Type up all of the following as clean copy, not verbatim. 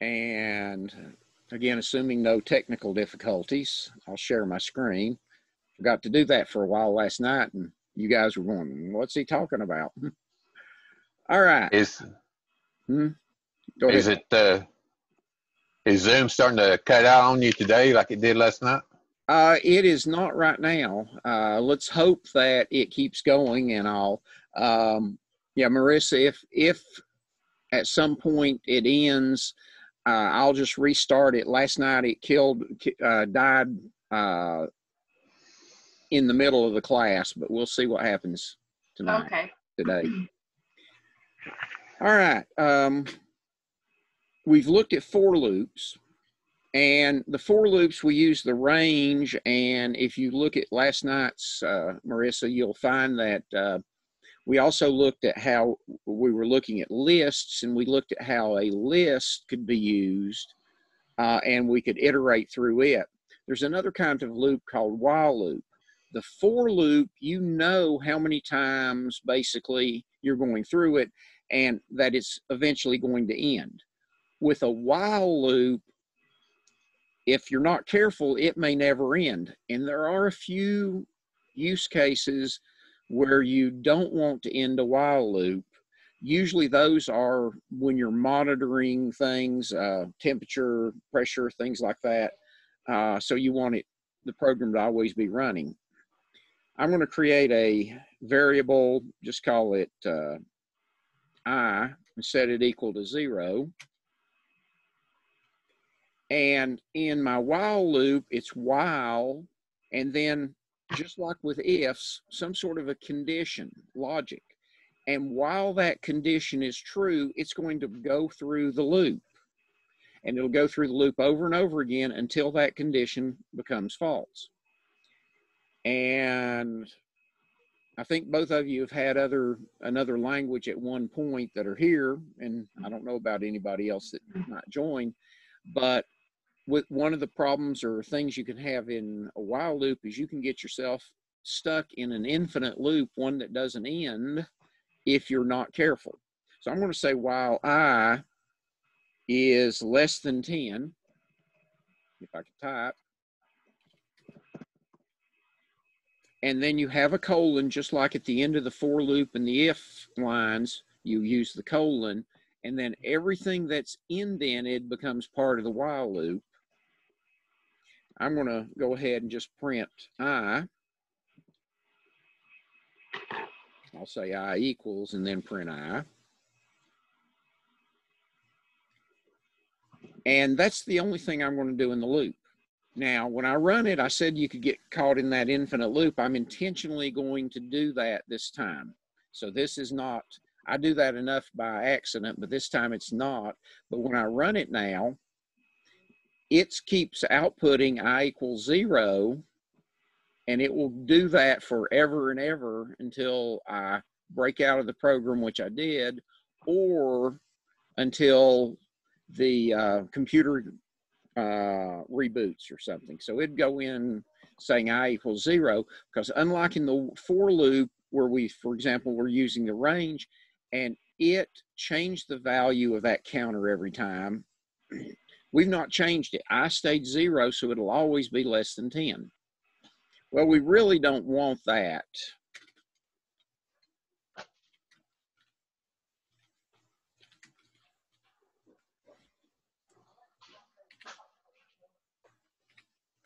And again, assuming no technical difficulties, I'll share my screen. Forgot to do that for a while last night, and you guys were going, what's he talking about? All right. Go ahead. Is Zoom starting to cut out on you today like it did last night? It is not right now. Let's hope that it keeps going, and I'll, yeah, Marissa, if at some point it ends, I'll just restart it. Last night it died in the middle of the class, but we'll see what happens today. All right. We've looked at for loops, and the for loops, we use the range. And if you look at last night's, Marissa, you'll find that we also looked at how we were looking at lists, and we looked at how a list could be used, and we could iterate through it. There's another kind of loop called while loop. The for loop, you know how many times basically you're going through it and that it's eventually going to end. With a while loop, if you're not careful, it may never end. And there are a few use cases where you don't want to end a while loop. Usually those are when you're monitoring things, temperature, pressure, things like that. So you want the program to always be running. I'm going to create a variable, just call it I, and set it equal to 0. And in my while loop, it's while, and then just like with ifs, some sort of a condition, logic. And while that condition is true, it's going to go through the loop. And it'll go through the loop over and over again until that condition becomes false. And I think both of you have had another language at one point that are here, and I don't know about anybody else that might join, but with one of the problems or things you can have in a while loop is you can get yourself stuck in an infinite loop, one that doesn't end if you're not careful. So I'm going to say while I is less than 10, if I can type, and then you have a colon, just like at the end of the for loop and the if lines, you use the colon, and then everything that's indented becomes part of the while loop. I'm going to go ahead and just print I. I'll say I equals and then print I. And that's the only thing I'm going to do in the loop. Now, when I run it, I said you could get caught in that infinite loop. I'm intentionally going to do that this time. So this is not, I do that enough by accident, but this time it's not. But when I run it now, it keeps outputting I equals 0, and it will do that forever and ever until I break out of the program, which I did, or until the computer reboots or something. So it'd go in saying I equals 0, because unlike in the for loop where we, for example, we're using the range and it changed the value of that counter every time, we've not changed it. I stayed 0, so it'll always be less than 10. Well, we really don't want that.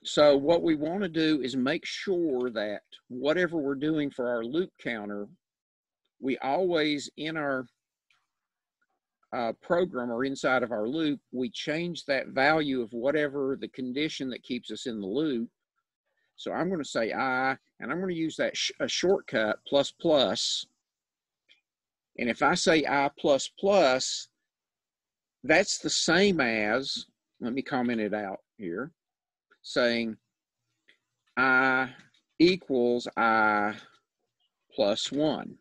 So what we want to do is make sure that whatever we're doing for our loop counter, we always in our program or inside of our loop, we change that value of whatever the condition that keeps us in the loop. So I'm going to say I, and I'm going to use that a shortcut plus plus. And if I say I plus plus, that's the same as, let me comment it out here, saying I equals I plus 1.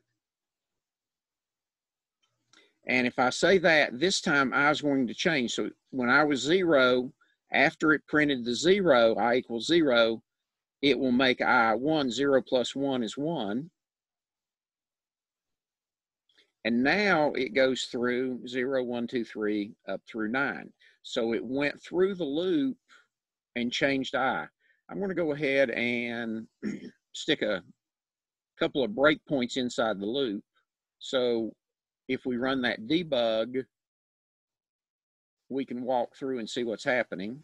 And if I say that, this time I is going to change. So when I was 0, after it printed the 0, I equals 0, it will make I 1. 0 plus 1 is 1. And now it goes through 0, 1, 2, 3, up through 9. So it went through the loop and changed I. I'm going to go ahead and stick a couple of breakpoints inside the loop. So if we run that debug, we can walk through and see what's happening.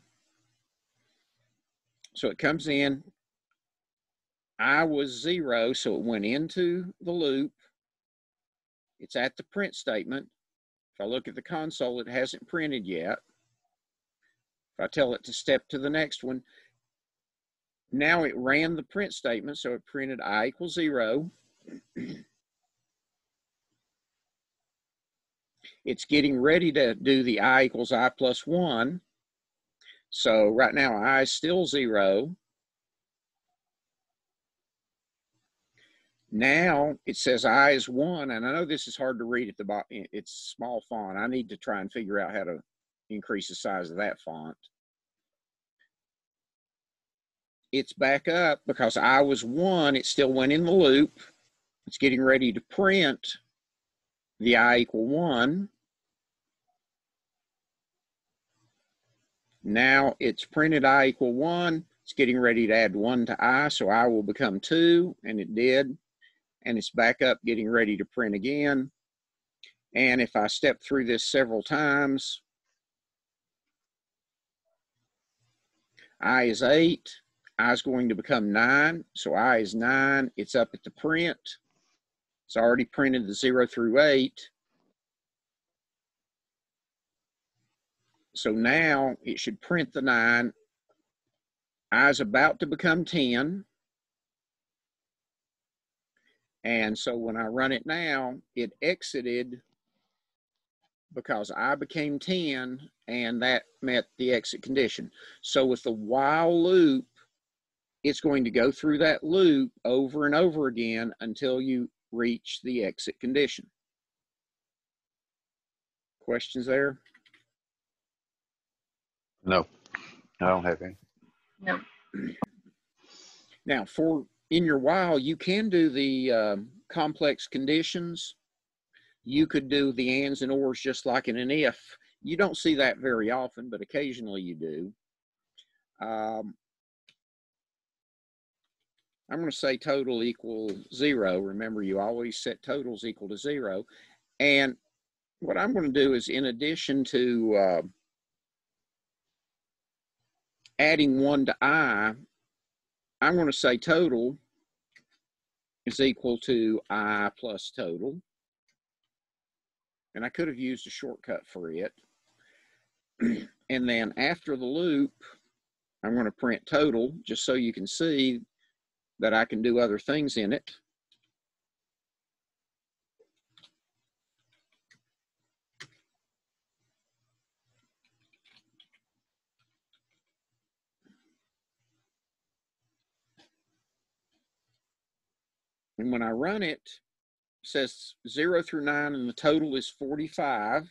So it comes in, I was 0, so it went into the loop. It's at the print statement. If I look at the console, it hasn't printed yet. If I tell it to step to the next one, now it ran the print statement, so it printed I equals 0. It's getting ready to do the I equals I plus 1. So right now I is still 0. Now it says I is 1, and I know this is hard to read at the bottom. It's small font. I need to try and figure out how to increase the size of that font. It's back up because I was 1. It still went in the loop. It's getting ready to print the I equal 1. Now it's printed I equal 1. It's getting ready to add 1 to I, so I will become 2, and it did. And it's back up getting ready to print again. And if I step through this several times, I is 8, I is going to become 9, so I is 9, it's up at the print. It's already printed the 0 through 8. So now it should print the 9. I is about to become 10. And so when I run it now, it exited because I became 10, and that met the exit condition. So with the while loop, it's going to go through that loop over and over again until you reach the exit condition. Questions there? No, I don't have any. No. Now, in your while, you can do the complex conditions. You could do the ands and ors just like in an if. You don't see that very often, but occasionally you do. I'm going to say total equals 0. Remember, you always set totals equal to 0. And what I'm going to do is, in addition to adding 1 to I, I'm going to say total is equal to I plus total. And I could have used a shortcut for it. And then after the loop, I'm going to print total just so you can see that I can do other things in it. And when I run it, it says 0 through 9, and the total is 45.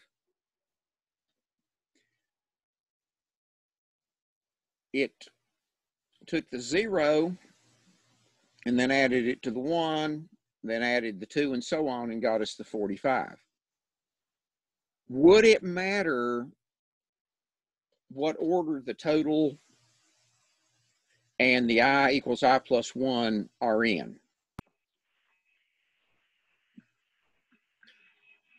It took the 0 and then added it to the 1, then added the 2, and so on, and got us the 45. Would it matter what order the total and the I equals I plus 1 are in?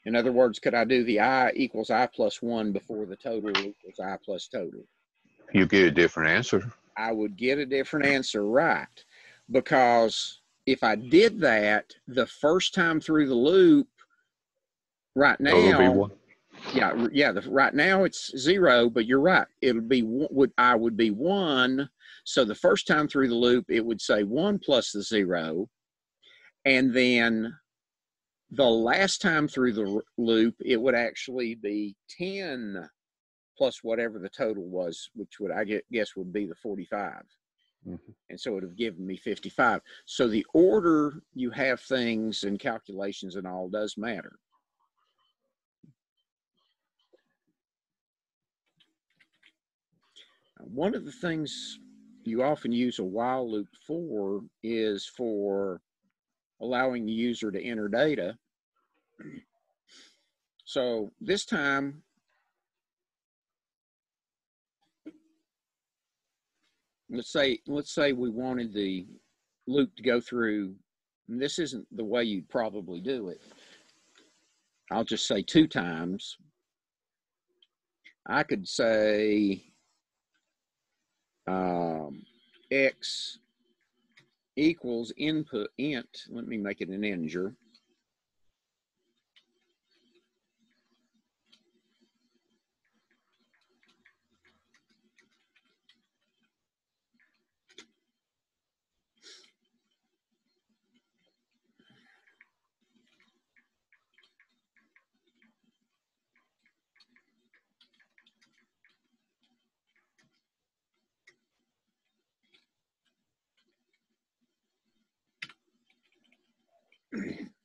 In other words, could I do the I equals I plus 1 before the total equals I plus total? You get a different answer. I would get a different answer, right? Because if I did that the first time through the loop, right now, right now it's 0, but you're right. It'll be I would be 1. So the first time through the loop, it would say 1 plus the 0, and then the last time through the loop, it would actually be 10 plus whatever the total was, which would, I guess, would be the 45. Mm-hmm. And so it would have given me 55. So the order you have things and calculations and all does matter. One of the things you often use a while loop for is for allowing the user to enter data. So this time, let's say we wanted the loop to go through, and this isn't the way you'd probably do it. I'll just say 2 times. I could say x equals input int. Let me make it an integer.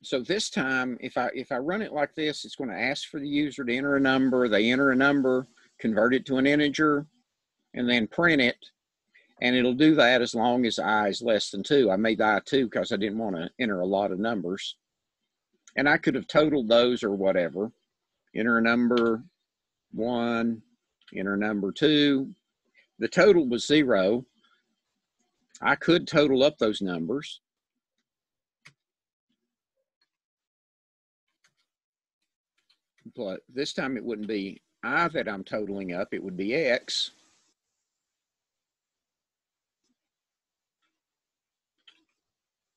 So this time, if I run it like this, it's going to ask for the user to enter a number. They enter a number, convert it to an integer, and then print it. And it'll do that as long as I is less than 2. I made I 2 because I didn't want to enter a lot of numbers. And I could have totaled those or whatever. Enter a number 1, enter number 2. The total was 0. I could total up those numbers. But this time it wouldn't be I that I'm totaling up, it would be X.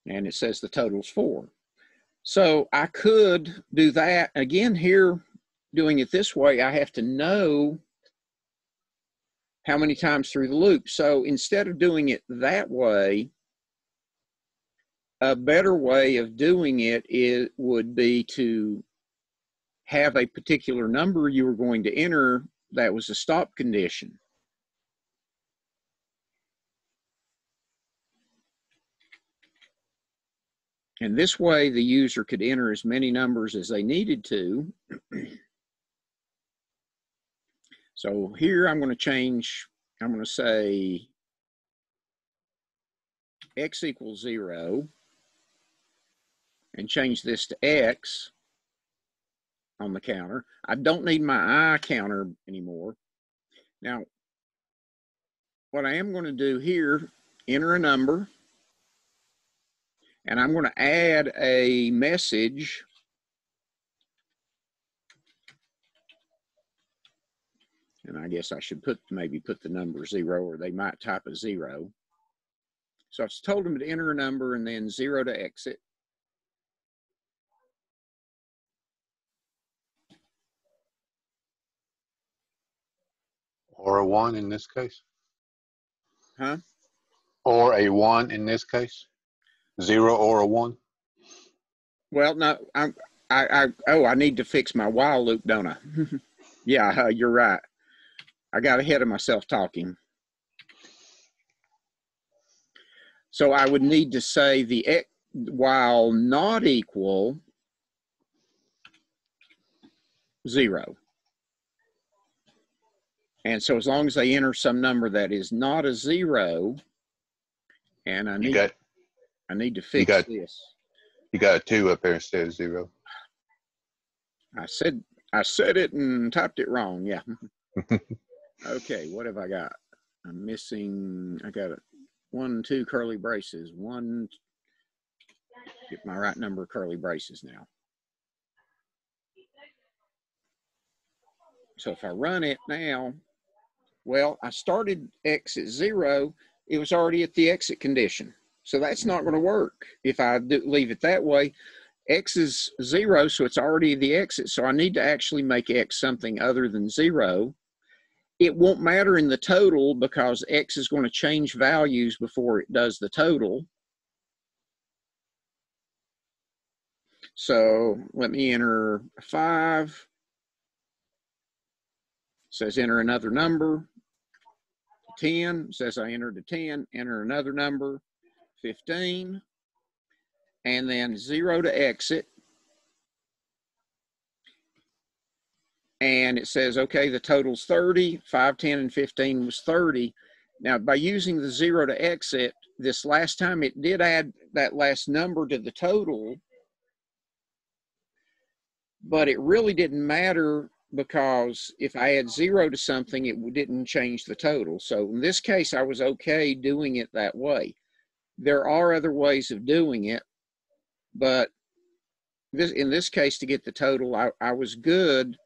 And it says the total's 4. So I could do that. Again, here, doing it this way, I have to know how many times through the loop. So instead of doing it that way, a better way of doing it would be to have a particular number you were going to enter that was a stop condition. And this way, the user could enter as many numbers as they needed to. So here I'm going to change, I'm going to say x equals 0 and change this to x on the counter. I don't need my I counter anymore. Now, what I am going to do here, enter a number, and I'm going to add a message. And I guess I should maybe put the number 0, or they might type a 0. So I've told them to enter a number and then 0 to exit. Or a 1 in this case. Huh? Or a 1 in this case. 0 or a 1. Well, no, I need to fix my while loop, don't I? Yeah, you're right. I got ahead of myself talking. So I would need to say the x while not equal 0. And so as long as they enter some number that is not a 0, and I need to fix this. You got a 2 up there instead of 0. I said it and typed it wrong. Yeah. Okay, what have I got? I'm missing, I got 1, 2 curly braces. Get my right number of curly braces now. So if I run it now, well, I started x at 0. It was already at the exit condition. So that's not going to work if I leave it that way. X is 0, so it's already the exit. So I need to actually make x something other than 0. It won't matter in the total because x is going to change values before it does the total. So let me enter 5. It says enter another number. 10 says I entered a 10. Enter another number. 15. And then 0 to exit. And it says, okay, the total's 30. 5, 10, and 15 was 30. Now, by using the 0 to exit, this last time it did add that last number to the total, But it really didn't matter because if I add 0 to something, it didn't change the total. So in this case, I was okay doing it that way. There are other ways of doing it, but in this case, to get the total, I was good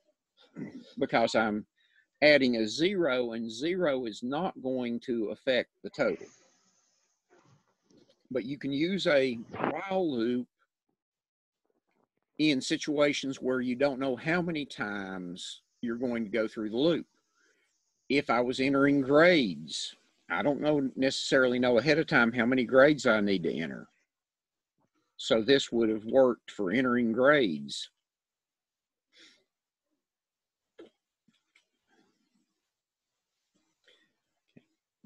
because I'm adding a 0, and 0 is not going to affect the total. But you can use a while loop in situations where you don't know how many times you're going to go through the loop. If I was entering grades, I don't necessarily know ahead of time how many grades I need to enter. So this would have worked for entering grades.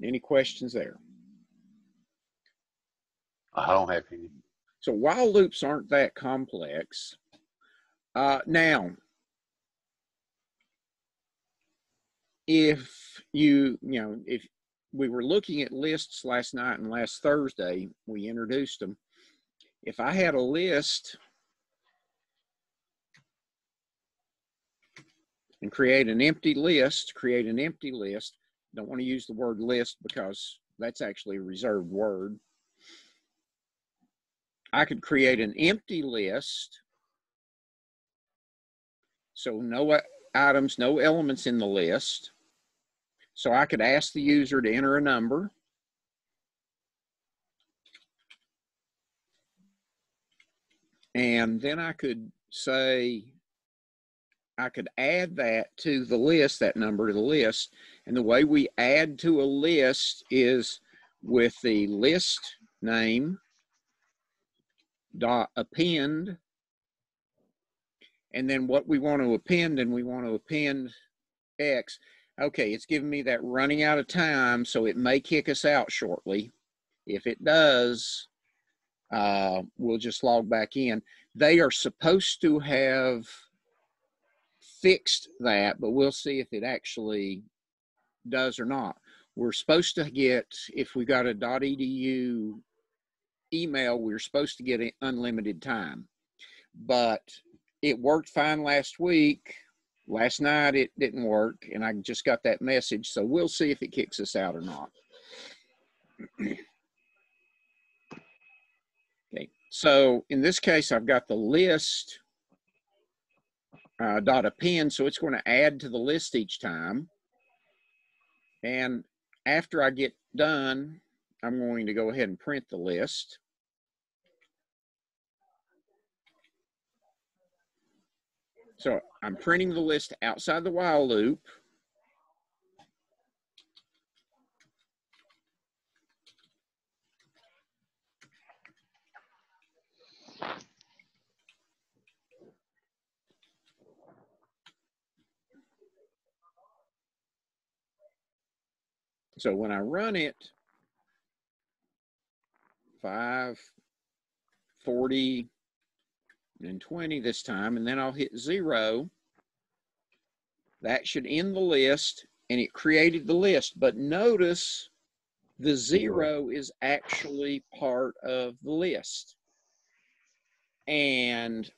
Any questions there? I don't have any. So while loops aren't that complex. Now, if if we were looking at lists last night and last Thursday, we introduced them. If I had a list and create an empty list, don't want to use the word list because that's actually a reserved word. I could create an empty list, so no items, no elements in the list. So I could ask the user to enter a number. And then I could say, I could add that to the list, that number to the list. And the way we add to a list is with the list name dot append, and then what we want to append, and we want to append X. Okay, it's giving me that running out of time, so it may kick us out shortly. If it does, we'll just log back in. They are supposed to have fixed that, but we'll see if it actually does or not. We're supposed to get, if we got a .edu email, we're supposed to get unlimited time. But it worked fine last week. Last night it didn't work, and I just got that message. So we'll see if it kicks us out or not. Okay, so in this case, I've got the list dot append, so it's going to add to the list each time. And after I get done, I'm going to go ahead and print the list. So I'm printing the list outside the while loop. So when I run it, 5, 40, and 20 this time, and then I'll hit 0. That should end the list, and it created the list. But notice the 0 is actually part of the list. And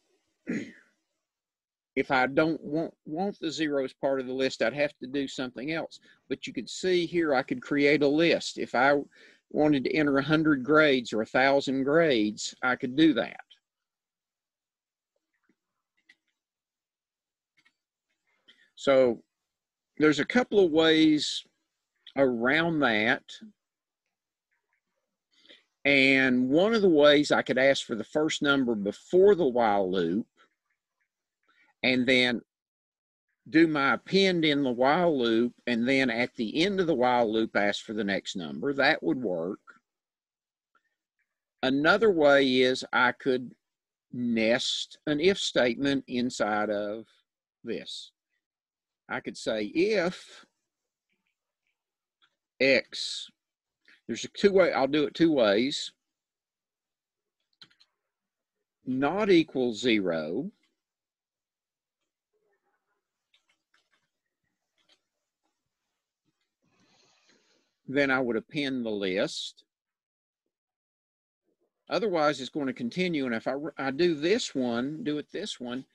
if I don't want the 0 as part of the list, I'd have to do something else. But you could see here, I could create a list. If I wanted to enter 100 grades or 1,000 grades, I could do that. So there's a couple of ways around that. And one of the ways, I could ask for the first number before the while loop and then do my append in the while loop, and then at the end of the while loop ask for the next number. That would work. Another way is I could nest an if statement inside of this. I could say if X, there's two ways, I'll do it two ways, not equals 0, then I would append the list. Otherwise, it's going to continue, and if I do it this one,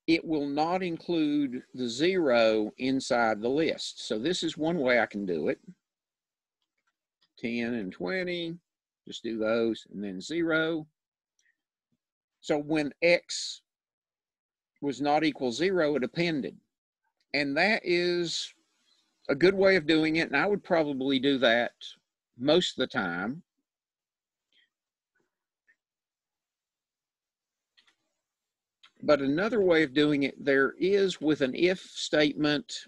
it will not include the 0 inside the list. So this is one way I can do it. 10 and 20, just do those, and then 0. So when X was not equal 0, it appended. And that is a good way of doing it, and I would probably do that most of the time. But another way of doing it there is with an if statement,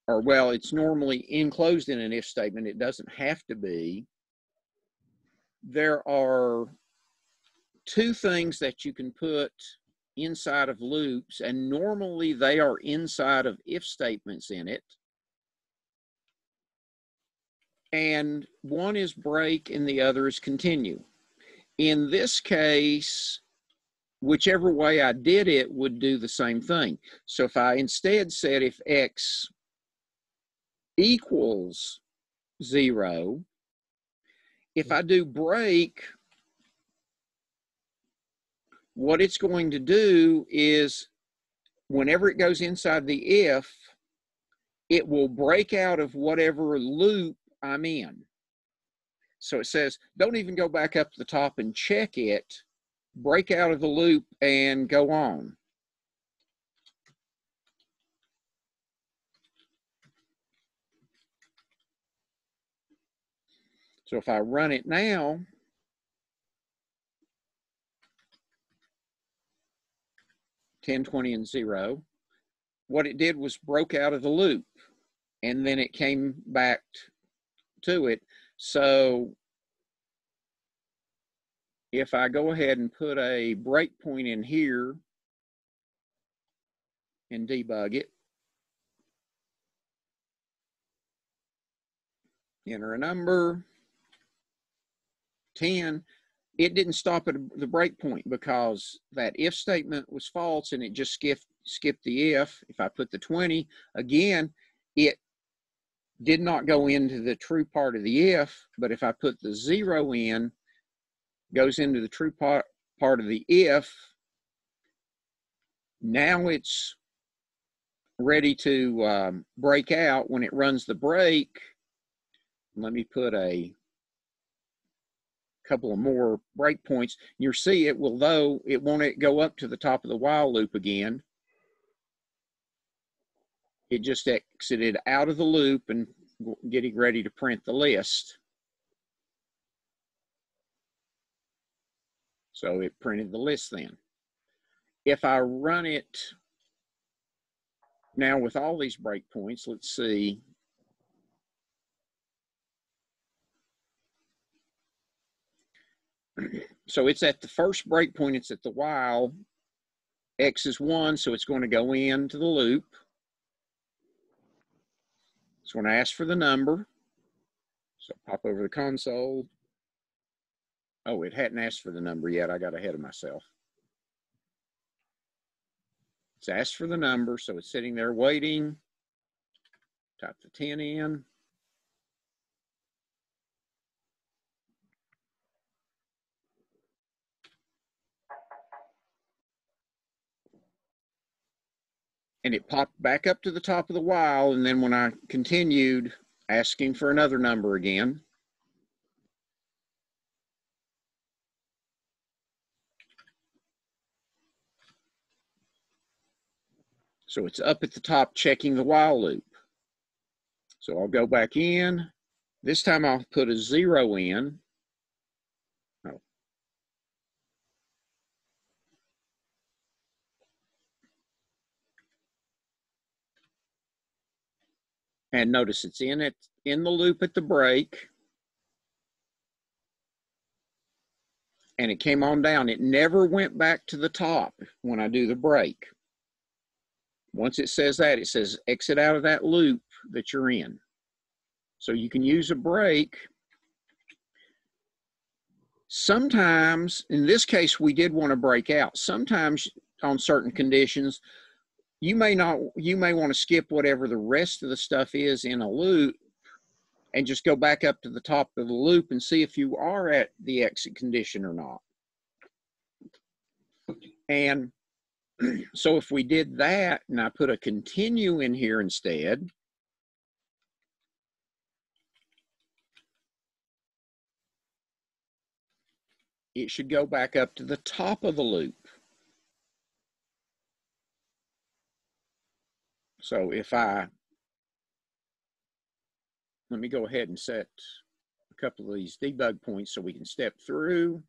or well, it's normally enclosed in an if statement. It doesn't have to be. There are two things that you can put inside of loops, and normally they are inside of if statements in it. And one is break and the other is continue. In this case, whichever way I did it would do the same thing. So if I instead said if X equals 0, if I do break, what it's going to do is whenever it goes inside the if, it will break out of whatever loop I'm in. So it says, don't even go back up to the top and check it. Break out of the loop and go on. So if I run it now, ten, 20, and 0, what it did was broke out of the loop, and then it came back to it. So if I go ahead and put a breakpoint in here and debug it, enter a number, 10, it didn't stop at the breakpoint because that if statement was false and it just skipped the if. If I put the 20, again, it did not go into the true part of the if, but if I put the 0 in, goes into the true part of the if. Now it's ready to break out when it runs the break. Let me put a couple of more breakpoints. You'll see it will, though, it won't go up to the top of the while loop again. It just exited out of the loop and getting ready to print the list. So it printed the list then. If I run it now with all these breakpoints, let's see. So it's at the first breakpoint, it's at the while. X is 1, so it's going to go into the loop. It's going to ask for the number. So pop over the console. Oh, it hadn't asked for the number yet. I got ahead of myself. It's asked for the number, so it's sitting there waiting. Type the 10 in. And it popped back up to the top of the while, and then when I continued, asking for another number again. So it's up at the top checking the while loop. So I'll go back in. This time I'll put a 0 in. Oh. And notice it's in the loop at the break. And it came on down. It never went back to the top when I do the break. Once it says that, it says exit out of that loop that you're in. So you can use a break. Sometimes, in this case, we did want to break out. Sometimes on certain conditions, you may want to skip whatever the rest of the stuff is in a loop and just go back up to the top of the loop and see if you are at the exit condition or not. And So if we did that and I put a continue in here instead, it should go back up to the top of the loop. So if let me go ahead and set a couple of these debug points so we can step through.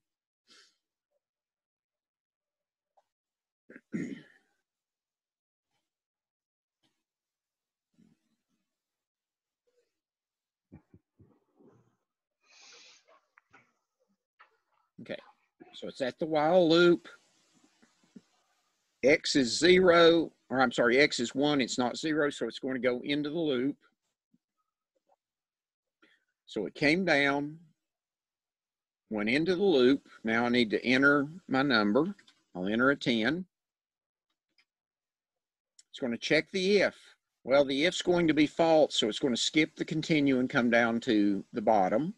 Okay, so it's at the while loop. X is 0, or I'm sorry, X is 1, it's not 0, so it's going to go into the loop. So it came down, went into the loop. Now I need to enter my number. I'll enter a 10. It's going to check the if. Well, the if's going to be false, so it's going to skip the continue and come down to the bottom.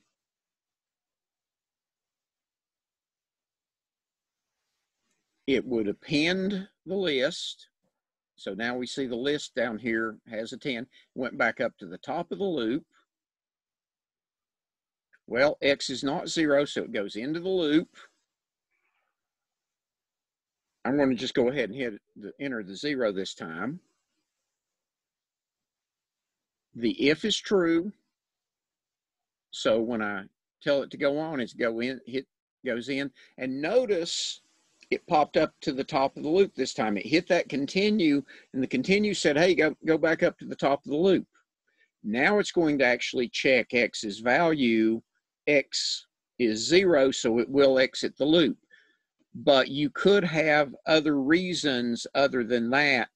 It would append the list. So now we see the list down here has a 10. Went back up to the top of the loop. Well, X is not 0, so it goes into the loop. I'm going to just go ahead and enter the 0 this time. The if is true. So when I tell it to go on, it's goes in. And notice it popped up to the top of the loop this time. It hit that continue, and the continue said, hey, go back up to the top of the loop. Now it's going to actually check X's value. X is 0, so it will exit the loop. But you could have other reasons other than that